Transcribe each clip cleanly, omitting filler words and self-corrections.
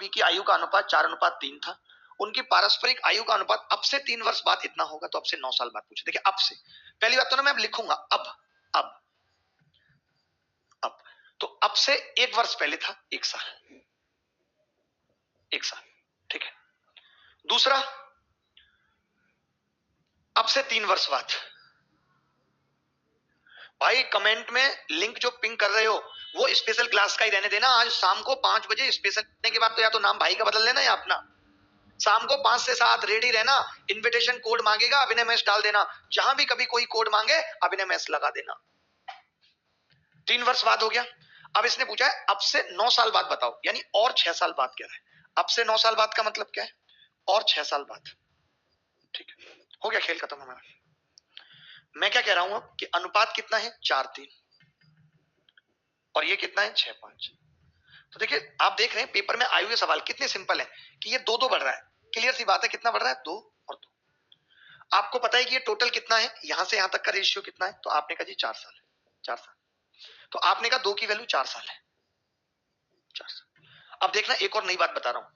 B की आयु का अनुपात 4:3 था। उनकी पारस्परिक आयु का अनुपात अब से 3 वर्ष बाद इतना होगा, तो अब से 9 साल बाद पूछे। देखिए अब से, पहली बात तो ना मैं अब लिखूंगा अब तो अब से 1 वर्ष पहले था 1 साल, 1 साल, ठीक है। दूसरा, अब से 3 वर्ष बाद। भाई कमेंट में लिंक जो पिंग कर रहे हो वो स्पेशल क्लास का ही रहने देना। आज शाम को 5 बजे स्पेशल के बाद तो या तो नाम भाई का बदल लेना या अपना। शाम को 5 से 7 रेडी रहना। इनविटेशन कोड मांगेगा, अभिनय मैच डाल देना। जहां भी कभी कोई कोड मांगे अभिनय मैच लगा देना। 3 वर्ष बाद हो गया। अब इसने पूछा है अब से 9 साल बाद बताओ, यानी और 6 साल बाद कह रहा है। अब से 9 साल बाद का मतलब क्या है? और 6 साल बाद, ठीक है। हो गया खेल खत्म हमारा। मैं क्या कह रहा हूं कि अनुपात कितना है? 4:3 और ये कितना है? 6:5। तो देखिए आप देख रहे हैं पेपर में आए हुए सवाल कितने सिंपल है कि ये 2-2 बढ़ रहा है। क्लियर सी बात है, कितना बढ़ रहा है? 2 और 2। आपको पता है कि ये टोटल कितना है, यहां से यहां तक का रेशियो कितना है, तो आपने कहा जी 4 साल है, 4 साल। तो आपने कहा 2 की वैल्यू 4 साल है, 4 साल। अब देखना एक और नई बात बता रहा हूं।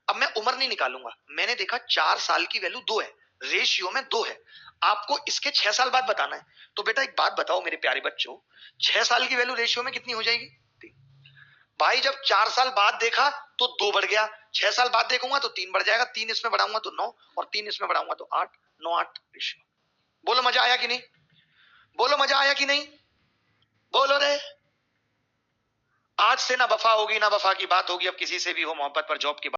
अब मैं उम्र नहीं निकालूंगा, मैंने देखा 4 साल की वैल्यू 2 है, रेशियो में 2 है। आपको इसके 6 साल बाद बताना है। तो बेटा एक बात बताओ मेरे प्यारे बच्चों, 6 साल की वैल्यू रेशियो में कितनी हो जाएगी? 3। भाई जब 4 साल बाद देखा तो 2 बढ़ गया, 6 साल बाद देखूंगा तो 3 बढ़ जाएगा, 3 इसमें बढ़ाऊंगा तो 9 और 3 इसमें बढ़ाऊंगा तो 8, 9-8 रेशियो। बोलो मजा आया कि नहीं? बोलो मजा आया कि नहीं? बोलो रे। आज से ना वफा होगी ना वफा की बात होगी, अब किसी से भी हो मोहब्बत पर जॉब की बात।